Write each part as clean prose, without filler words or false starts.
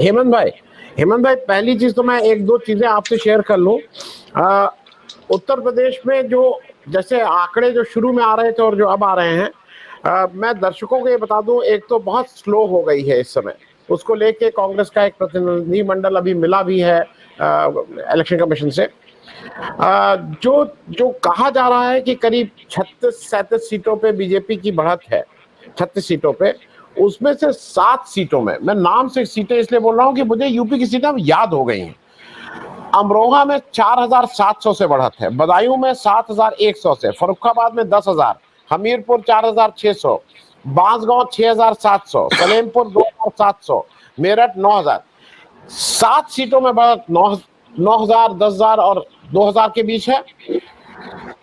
हेमंत भाई, पहली चीज तो मैं एक दो चीजें आपसे शेयर कर लूं। उत्तर प्रदेश में जो जैसे आंकड़े जो शुरू में आ रहे थे और जो अब आ रहे हैं, मैं दर्शकों को ये बता दूं, एक तो बहुत स्लो हो गई है इस समय। उसको लेके कांग्रेस का एक प्रतिनिधि मंडल अभी मिला भी है इलेक्शन कमीशन से। जो जो कहा जा रहा है कि करीब 36-37 सीटों पे बीजेपी की बढ़त है, 36 सीटों पे, उसमें से 7 सीटों में, मैं नाम से सीटें इसलिए बोल रहा हूं कि मुझे यूपी की सीटें याद हो गई हैं। अमरोहा में 4700 से बढ़त है, बदायूं में 7100 से, फर्रुखाबाद में 10,000, हमीरपुर 4600, बांसगांव 6700, सलेमपुर 2700, मेरठ 9000। 7 सीटों में बढ़त 9,000, 10,000 और 2,000 के बीच है।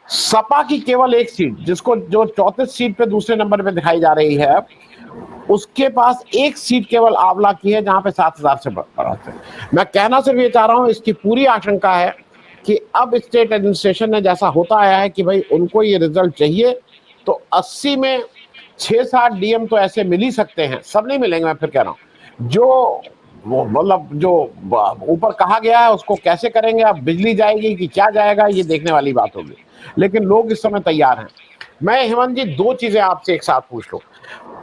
सपा की केवल एक सीट, जिसको जो 34 सीट पे दूसरे नंबर पे दिखाई जा रही है, उसके पास एक सीट केवल आंवला की है, जहां पे 7,000 से बढ़त है। मैं कहना सिर्फ ये चाह रहा हूं, इसकी पूरी आशंका है कि अब स्टेट एडमिनिस्ट्रेशन ने जैसा होता आया है कि भाई उनको ये रिजल्ट चाहिए, तो 80 में 6-7 डीएम तो ऐसे मिल ही सकते हैं, सब नहीं मिलेंगे। मैं फिर कह रहा हूं, जो वो मतलब जो ऊपर कहा गया है उसको कैसे करेंगे, अब बिजली जाएगी कि क्या जाएगा, ये देखने वाली बात होगी, लेकिन लोग इस समय तैयार हैं। मैं हेमंत जी दो चीजें आपसे एक साथ पूछ लूं।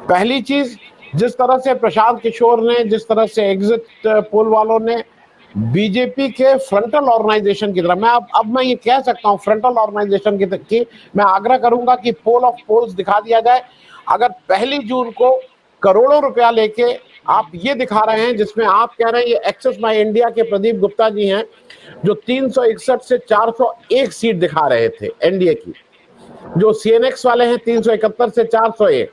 पहली चीज, जिस तरह से प्रशांत किशोर ने, जिस तरह से एग्जिट पोल वालों ने बीजेपी के फ्रंटल ऑर्गेनाइजेशन की तरह, अब मैं ये कह सकता हूं फ्रंटल ऑर्गेनाइजेशन की मैं आग्रह करूंगा कि पोल ऑफ पोल्स दिखा दिया जाए। अगर 1 जून को करोड़ों रुपया लेके आप ये दिखा रहे हैं, जिसमें आप कह रहे हैं ये एक्सेस माई इंडिया के प्रदीप गुप्ता जी हैं, जो 361 से 401 सीट दिखा रहे थे एनडीए की, जो सीएनएक्स वाले हैं 371 से 401,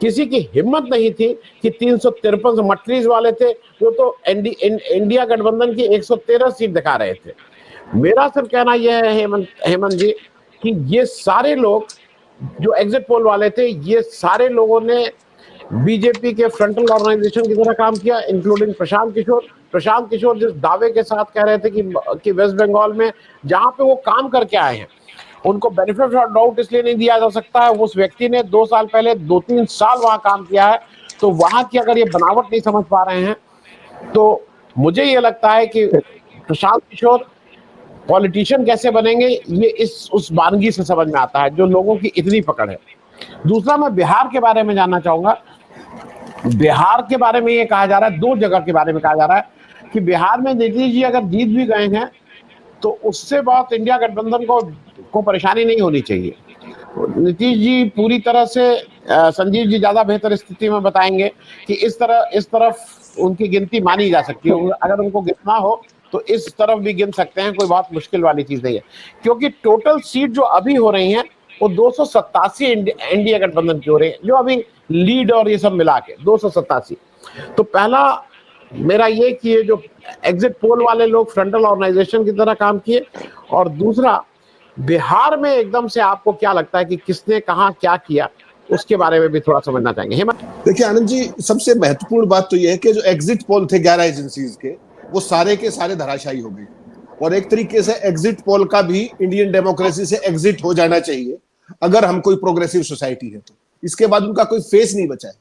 किसी की हिम्मत नहीं थी कि 353 से मटरीज वाले थे, वो तो इंडिया गठबंधन की 113 सीट दिखा रहे थे। मेरा सिर्फ कहना यह है हेमंत जी, कि ये सारे लोग जो एग्जिट पोल वाले थे, ये सारे लोगों ने बीजेपी के फ्रंटल ऑर्गेनाइजेशन की तरह काम किया, इंक्लूडिंग प्रशांत किशोर जिस दावे के साथ कह रहे थे कि वेस्ट बंगाल में जहां पे वो काम करके आए हैं, उनको बेनिफिट ऑफ डाउट इसलिए नहीं दिया जा सकता है, उस व्यक्ति ने 2 साल पहले 2-3 साल वहां काम किया है, तो वहां की अगर ये बनावट नहीं समझ पा रहे हैं, तो मुझे ये लगता है कि प्रशांत किशोर पॉलिटिशियन कैसे बनेंगे, ये उस बानगी से समझ में आता है जो लोगों की इतनी पकड़ है। दूसरा, मैं बिहार के बारे में जानना चाहूंगा। बिहार के बारे में ये कहा जा रहा है, 2 जगह के बारे में कहा जा रहा है कि बिहार में नीतीश जी अगर जीत भी गए हैं, तो उससे बहुत इंडिया गठबंधन को परेशानी नहीं होनी चाहिए। नीतीश जी पूरी तरह से, संजीव जी ज्यादा बेहतर स्थिति में बताएंगे कि इस तरफ उनकी गिनती मानी जा सकती है। अगर उनको गिनना हो तो इस तरफ भी गिन सकते हैं, कोई बहुत मुश्किल वाली चीज नहीं है, क्योंकि टोटल सीट जो अभी हो रही हैं वो 287 एनडीए गठबंधन की हो रही है, जो अभी लीड और ये सब मिला के 287। तो पहला मेरा ये कि ये जो एग्जिट पोल वाले लोग फ्रंटल ऑर्गेनाइजेशन की तरह काम किए, और दूसरा, बिहार में एकदम से आपको क्या लगता है कि किसने कहां क्या किया, उसके बारे में भी थोड़ा समझना चाहेंगे हेमंत। देखिए आनंद जी, सबसे महत्वपूर्ण बात तो यह है कि जो एग्जिट पोल थे 11 एजेंसीज के, वो सारे के सारे धराशायी हो गए, और एक तरीके से एग्जिट पोल का भी इंडियन डेमोक्रेसी से एग्जिट हो जाना चाहिए अगर हम कोई प्रोग्रेसिव सोसाइटी है तो। इसके बाद उनका कोई फेस नहीं बचा है।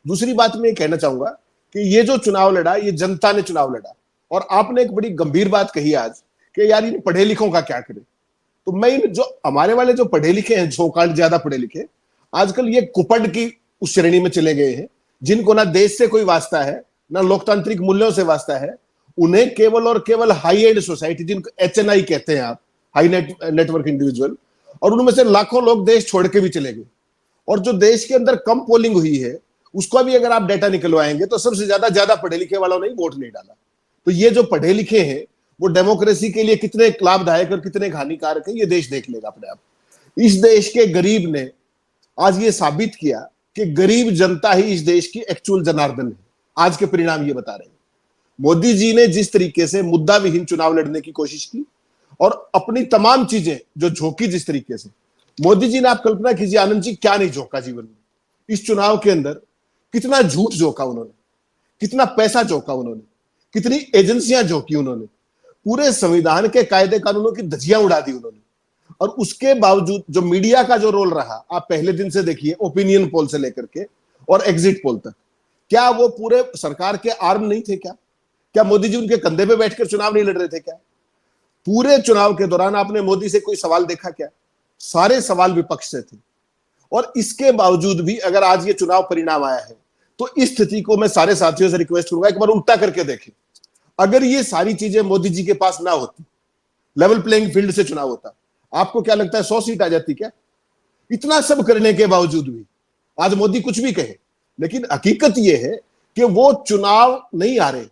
दूसरी बात मैं कहना चाहूंगा कि ये जो चुनाव लड़ा, ये जनता ने चुनाव लड़ा, और आपने एक बड़ी गंभीर बात कही आज कि यार इन पढ़े लिखों का क्या करें। तो मैं इन जो हमारे वाले जो पढ़े लिखे हैं, झोंकांड ज्यादा पढ़े लिखे, आजकल ये कुपड़ की उस श्रेणी में चले गए हैं जिनको ना देश से कोई वास्ता है, ना लोकतांत्रिक मूल्यों से वास्ता है। उन्हें केवल और केवल हाई एंड सोसाइटी, जिनको एचएनआई कहते हैं आप, हाई नेटवर्क इंडिविजुअल, और उनमें से लाखों लोग देश छोड़ के भी चले गए। और जो देश के अंदर कम पोलिंग हुई है, उसका भी अगर आप डेटा निकलवाएंगे तो सबसे ज्यादा पढ़े लिखे वालों ने वोट नहीं डाला। तो ये जो पढ़े लिखे हैं वो डेमोक्रेसी के लिए कितने लाभदायक और कितने हानिकारक है, ये देश देख लेगा अपने आप। इस देश के गरीब ने आज ये साबित किया कि गरीब जनता ही इस देश की एक्चुअल जनार्दन है। आज के परिणाम ये बता रहे हैं। मोदी जी ने जिस तरीके से मुद्दा विहीन चुनाव लड़ने की कोशिश की और अपनी तमाम चीजें जो झोंकी, जिस तरीके से मोदी जी ने, आप कल्पना कीजिए आनंद जी, क्या नहीं झोंका जीवन में। इस चुनाव के अंदर कितना झूठ झोंका उन्होंने, कितना पैसा झोंका उन्होंने, कितनी एजेंसियां झोंकी उन्होंने, पूरे संविधान के कायदे कानूनों की धज्जियां उड़ा दी उन्होंने। और उसके बावजूद जो मीडिया का जो रोल रहा, आप पहले दिन से देखिए, ओपिनियन पोल से लेकर के और एग्जिट पोल तक, क्या वो पूरे सरकार के आर्म नहीं थे क्या? क्या मोदी जी उनके कंधे पे बैठकर चुनाव नहीं लड़ रहे थे क्या? पूरे चुनाव के दौरान आपने मोदी से कोई सवाल देखा क्या? सारे सवाल विपक्ष से थे। और इसके बावजूद भी अगर आज ये चुनाव परिणाम आया है, तो इस स्थिति को मैं सारे साथियों से रिक्वेस्ट करूंगा एक बार उल्टा करके देखें। अगर ये सारी चीजें मोदी जी के पास ना होती, लेवल प्लेइंग फील्ड से चुनाव होता, आपको क्या लगता है 100 सीट आ जाती क्या? इतना सब करने के बावजूद भी आज मोदी कुछ भी कहे, लेकिन हकीकत यह है कि वो चुनाव नहीं हारे,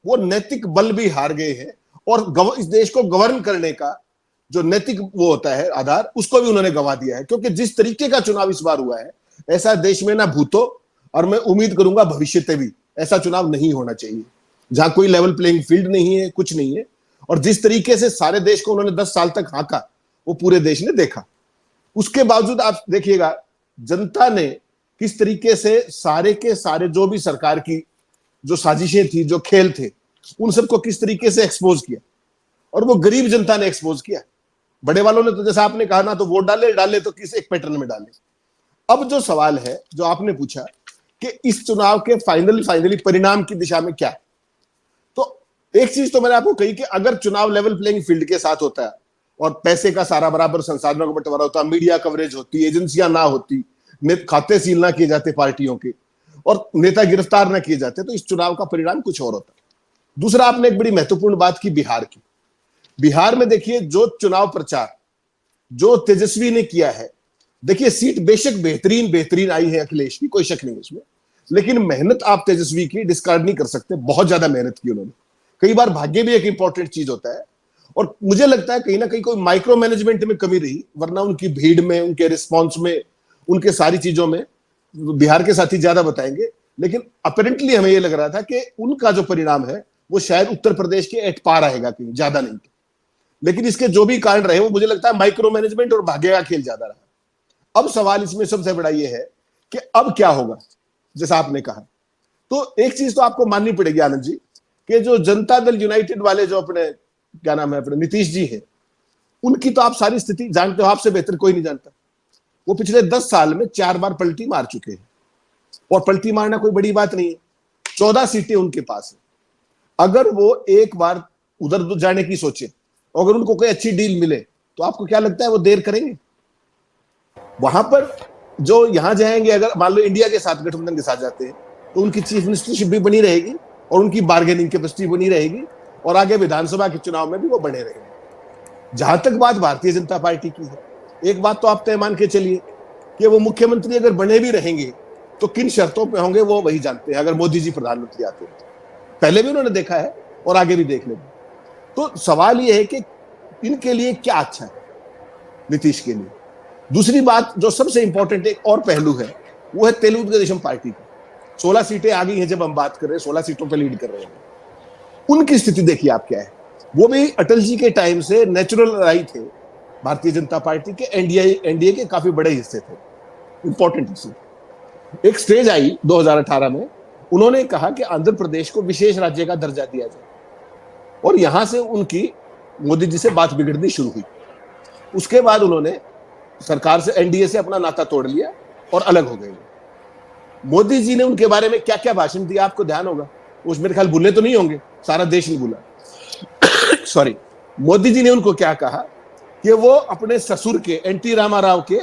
वो नैतिक बल भी हार गए हैं और इस देश को गवर्न करने का जो नैतिक वो होता है आधार, उसको भी उन्होंने गंवा दिया है। क्योंकि जिस तरीके का चुनाव इस बार हुआ है, ऐसा देश में ना भूतो और मैं उम्मीद करूंगा भविष्य में भी ऐसा चुनाव नहीं होना चाहिए, जहां कोई लेवल प्लेइंग फील्ड नहीं है, कुछ नहीं है। और जिस तरीके से सारे देश को उन्होंने 10 साल तक हाँका, वो पूरे देश ने देखा। उसके बावजूद आप देखिएगा जनता ने किस तरीके से सारे के सारे जो भी सरकार की जो साजिशें थी, जो खेल थे, उन सबको किस तरीके से एक्सपोज किया। और वो गरीब जनता ने एक्सपोज किया। बड़े वालों ने तो जैसा आपने कहा ना, तो वोट डाले तो किस एक पैटर्न में डाले। अब जो सवाल है जो आपने पूछा कि इस चुनाव के फाइनली परिणाम की दिशा में क्या है, तो एक चीज तो मैंने आपको कही कि अगर चुनाव लेवल प्लेइंग फील्ड के साथ होता है और पैसे का सारा बराबर संसाधनों का बंटवारा होता, मीडिया कवरेज होती, एजेंसियां ना होती, खाते सील ना किए जाते पार्टियों के, और नेता गिरफ्तार ना किए जाते, तो इस चुनाव का परिणाम कुछ और होता। दूसरा, आपने एक बड़ी महत्वपूर्ण बात की बिहार की। बिहार में देखिए जो चुनाव प्रचार जो तेजस्वी ने किया है, देखिए सीट बेशक बेहतरीन आई है अखिलेश की, कोई शक नहीं इसमें, लेकिन मेहनत आप तेजस्वी की डिस्कार्ड नहीं कर सकते। बहुत ज्यादा मेहनत की उन्होंने। कई बार भाग्य भी एक इंपॉर्टेंट चीज होता है, और मुझे लगता है कहीं ना कहीं कोई माइक्रो मैनेजमेंट में कमी रही, वरना उनकी भीड़ में, उनके रिस्पॉन्स में, उनके सारी चीजों में बिहार के साथी ज्यादा बताएंगे, लेकिन अपेरेंटली हमें यह लग रहा था कि उनका जो परिणाम है वो शायद उत्तर प्रदेश के एट पार आएगा, कहीं ज्यादा नहीं। लेकिन इसके जो भी कारण रहे, वो मुझे लगता है माइक्रो मैनेजमेंट और भाग्य का खेल ज्यादा रहा। अब सवाल इसमें सबसे बड़ा ये है कि अब क्या होगा, जैसा आपने कहा। तो एक चीज तो आपको माननी पड़ेगी आनंद जी, कि जो जनता दल यूनाइटेड वाले जो अपने क्या नाम है अपने नीतीश जी हैं, उनकी तो आप सारी स्थिति जानते हो, आपसे बेहतर कोई नहीं जानता। वो पिछले 10 साल में 4 बार पलटी मार चुके हैं, और पलटी मारना कोई बड़ी बात नहीं है। 14 सीटें उनके पास है। अगर वो एक बार उधर जाने की सोचे, अगर उनको कोई अच्छी डील मिले, तो आपको क्या लगता है वो देर करेंगे? वहां पर जो यहां जाएंगे, अगर मान लो इंडिया के साथ गठबंधन के साथ जाते हैं, तो उनकी चीफ मिनिस्टरशिप भी बनी रहेगी और उनकी बार्गेनिंग कैपेसिटी बनी रहेगी, और आगे विधानसभा के चुनाव में भी वो बने रहेंगे। जहां तक बात भारतीय जनता पार्टी की है, एक बात तो आप तय मान के चलिए कि वो मुख्यमंत्री अगर बने भी रहेंगे तो किन शर्तों पे होंगे वो वही जानते हैं। अगर मोदी जी प्रधानमंत्री आते हैं, पहले भी उन्होंने देखा है और आगे भी देख लेंगे। तो सवाल ये है कि इनके लिए क्या अच्छा है, नीतीश के लिए। दूसरी बात जो सबसे इंपॉर्टेंट एक और पहलू है, वो है तेलुगु देशम पार्टी की। 16 सीटें आ गई हैं, जब हम बात कर रहे हैं 16 सीटों पर लीड कर रहे हैं। उनकी स्थिति देखिए आप क्या है। वो भी अटल जी के टाइम से नेचुरल राई थे भारतीय जनता पार्टी के, एनडीए के काफी बड़े हिस्से थे, इंपॉर्टेंट हिस्से। एक स्टेज आई 2018 में, उन्होंने कहा कि आंध्र प्रदेश को विशेष राज्य का दर्जा दिया जाए, और यहां से उनकी मोदी जी से बात बिगड़नी शुरू हुई। उसके बाद उन्होंने सरकार से, एनडीए से अपना नाता तोड़ लिया और अलग हो गए। मोदी जी ने उनके बारे में क्या क्या भाषण दिया आपको ध्यान होगा, उस मेरे ख्याल भूले तो नहीं होंगे, सारा देश नहीं भूला। सॉरी, मोदी जी ने उनको क्या कहा कि वो अपने ससुर के, एनटी रामाराव के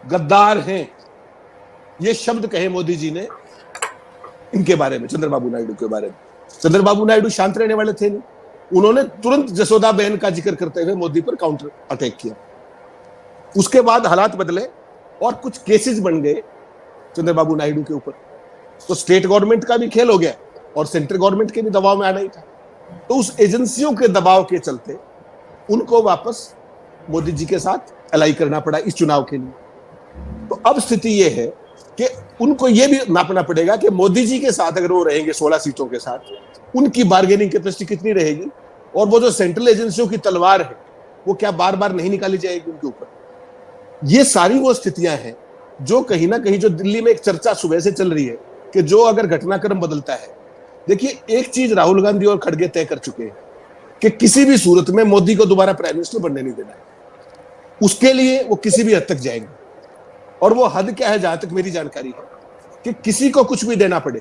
गद्दार हैं। ये शब्द कहे मोदी जी ने इनके बारे में, चंद्रबाबू नायडू के बारे में। चंद्रबाबू नायडू शांत रहने वाले थे नहीं, उन्होंने तुरंत जसोदा बहन का जिक्र करते हुए मोदी पर काउंटर अटैक किया। उसके बाद हालात बदले और कुछ केसेस बन गए चंद्रबाबू नायडू के ऊपर, तो स्टेट गवर्नमेंट का भी खेल हो गया और सेंट्रल गवर्नमेंट के भी दबाव में आना ही था। तो उस एजेंसियों के दबाव के चलते उनको वापस मोदी जी के साथ अलाई करना पड़ा इस चुनाव के लिए। तो अब स्थिति यह है कि उनको यह भी नापना पड़ेगा कि मोदी जी के साथ अगर वो रहेंगे 16 सीटों के साथ, उनकी बार्गेनिंग कैपेसिटी कितनी रहेगी, और वो जो सेंट्रल एजेंसियों की तलवार है वो क्या बार बार नहीं निकाली जाएगी उनके ऊपर। ये सारी वो स्थितियां हैं जो कहीं ना कहीं, जो दिल्ली में एक चर्चा सुबह से चल रही है कि जो अगर घटनाक्रम बदलता है, देखिए एक चीज राहुल गांधी और खड़गे तय कर चुके हैं कि किसी भी सूरत में मोदी को दोबारा प्राइम मिनिस्टर बनने नहीं देना है। उसके लिए वो किसी भी हद तक जाएंगे, और वो हद क्या है, जहां तक मेरी जानकारी है, कि किसी को कुछ भी देना पड़े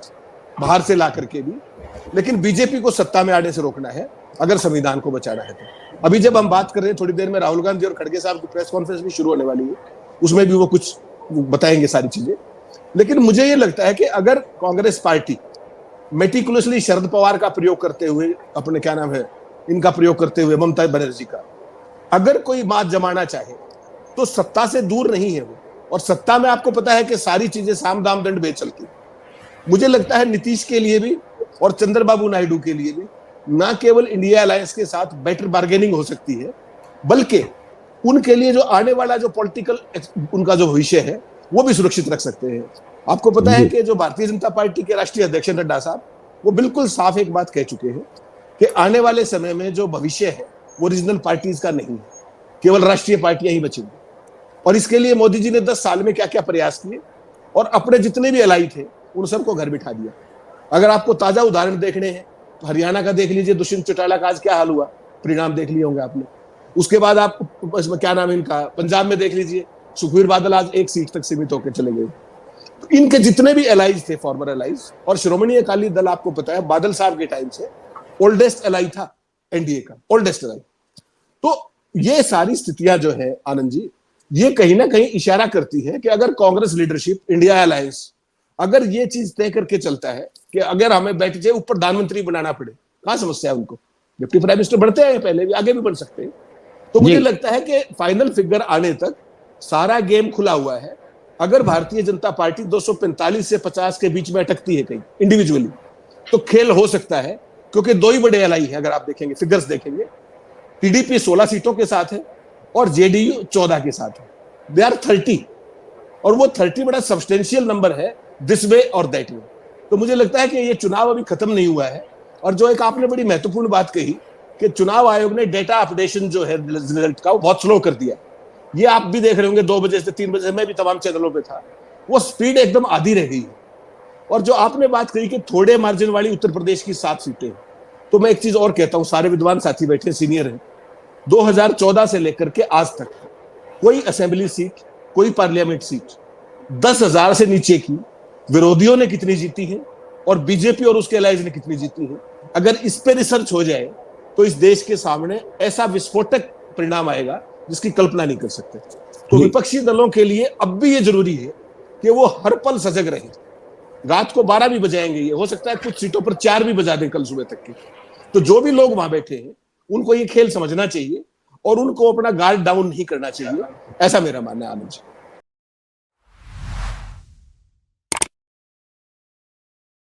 बाहर से ला करके भी, लेकिन बीजेपी को सत्ता में आने से रोकना है अगर संविधान को बचाना है तो। अभी जब हम बात कर रहे हैं, थोड़ी देर में राहुल गांधी और खड़गे साहब की प्रेस कॉन्फ्रेंस भी शुरू होने वाली है, उसमें भी वो कुछ बताएंगे सारी चीजें। लेकिन मुझे ये लगता है कि अगर कांग्रेस पार्टी मेटिकुलसली शरद पवार का प्रयोग करते हुए, अपने क्या नाम है, इनका प्रयोग करते हुए ममता बनर्जी का, अगर कोई बात जमाना चाहे तो सत्ता से दूर नहीं है वो। और सत्ता में आपको पता है कि सारी चीजें साम दाम दंड भेद चलती। मुझे लगता है नीतीश के लिए भी और चंद्रबाबू नायडू के लिए भी ना केवल इंडिया अलायंस के साथ बेटर बार्गेनिंग हो सकती है, बल्कि उनके लिए जो आने वाला जो पॉलिटिकल उनका जो भविष्य है वो भी सुरक्षित रख सकते हैं। आपको पता है कि जो भारतीय जनता पार्टी के राष्ट्रीय अध्यक्ष नड्डा साहब, वो बिल्कुल साफ एक बात कह चुके हैं कि आने वाले समय में जो भविष्य है वो रीजनल पार्टीज का नहीं है, केवल राष्ट्रीय पार्टियां ही बचेंगी। और इसके लिए मोदी जी ने 10 साल में क्या क्या प्रयास किए और अपने जितने भी एलाई थे उन सबको घर बिठा दिया। अगर आपको ताजा उदाहरण देखने हैं तो हरियाणा का देख लीजिए, दुष्यंत चौटाला का आज क्या हाल हुआ, परिणाम देख लिए होंगे आपने। उसके बाद आप क्या नाम है इनका, पंजाब में देख लीजिए, सुखबीर बादल आज 1 सीट तक सीमित होकर चले गए। तो इनके जितने भी एलाइज थे, फॉर्मर एलाइज, और श्रोमणी अकाली दल आपको पता है बादल साहब के टाइम से ओल्डेस्ट एलाई था एनडीए का, ओल्डेस्ट एलाई। तो ये सारी स्थितियां जो है आनंद जी, ये कहीं ना कहीं इशारा करती है कि अगर कांग्रेस लीडरशिप, इंडिया अलायंस अगर ये चीज तय करके चलता है कि अगर हमें बैठ जाए ऊपर प्रधानमंत्री बनाना पड़े, कहां समस्या है उनको, डिप्टी प्राइम मिनिस्टर बढ़ते हैं पहले भी, आगे भी बढ़ सकते हैं। तो मुझे लगता है कि फाइनल फिगर आने तक सारा गेम खुला हुआ है। अगर भारतीय जनता पार्टी 245 से 50 के बीच में अटकती है कहीं इंडिविजुअली, तो खेल हो सकता है, क्योंकि 2 ही बड़े एलाई है। अगर आप देखेंगे, फिगर्स देखेंगे, टीडीपी 16 सीटों के साथ है और जेडीयू 14 के साथ है। दे आर 30, और वो 30 बड़ा सब्सटेंशियल नंबर है दिस वे और दैट वे। तो मुझे लगता है कि ये चुनाव अभी खत्म नहीं हुआ है। और जो एक आपने बड़ी महत्वपूर्ण बात कही कि चुनाव आयोग ने डेटा अपडेशन जो है रिजल्ट का, वो बहुत स्लो कर दिया। ये आप भी देख रहे होंगे, 2 बजे से 3 बजे से मैं भी तमाम चैनलों पे था, वो स्पीड एकदम आधी रह गई। और जो आपने बात कही कि थोड़े मार्जिन वाली उत्तर प्रदेश की 7 सीटें, तो मैं एक चीज और कहता हूं, सारे विद्वान साथी बैठे, सीनियर हैं, 2014 से लेकर के आज तक कोई असेंबली सीट, कोई पार्लियामेंट सीट 10,000 से नीचे की विरोधियों ने कितनी जीती है और बीजेपी और उसके अलायंस ने कितनी जीती है, अगर इस पे रिसर्च हो जाए तो इस देश के सामने ऐसा विस्फोटक परिणाम आएगा जिसकी कल्पना नहीं कर सकते। तो विपक्षी दलों के लिए अब भी ये जरूरी है कि वो हर पल सजग रहे। रात को 12 भी बजाएंगे, ये हो सकता है कुछ सीटों पर 4 भी बजा दें कल सुबह तक के। तो जो भी लोग वहां बैठे हैं उनको ये खेल समझना चाहिए और उनको अपना गार्ड डाउन नहीं करना चाहिए, ऐसा मेरा मानना है आनंद जी।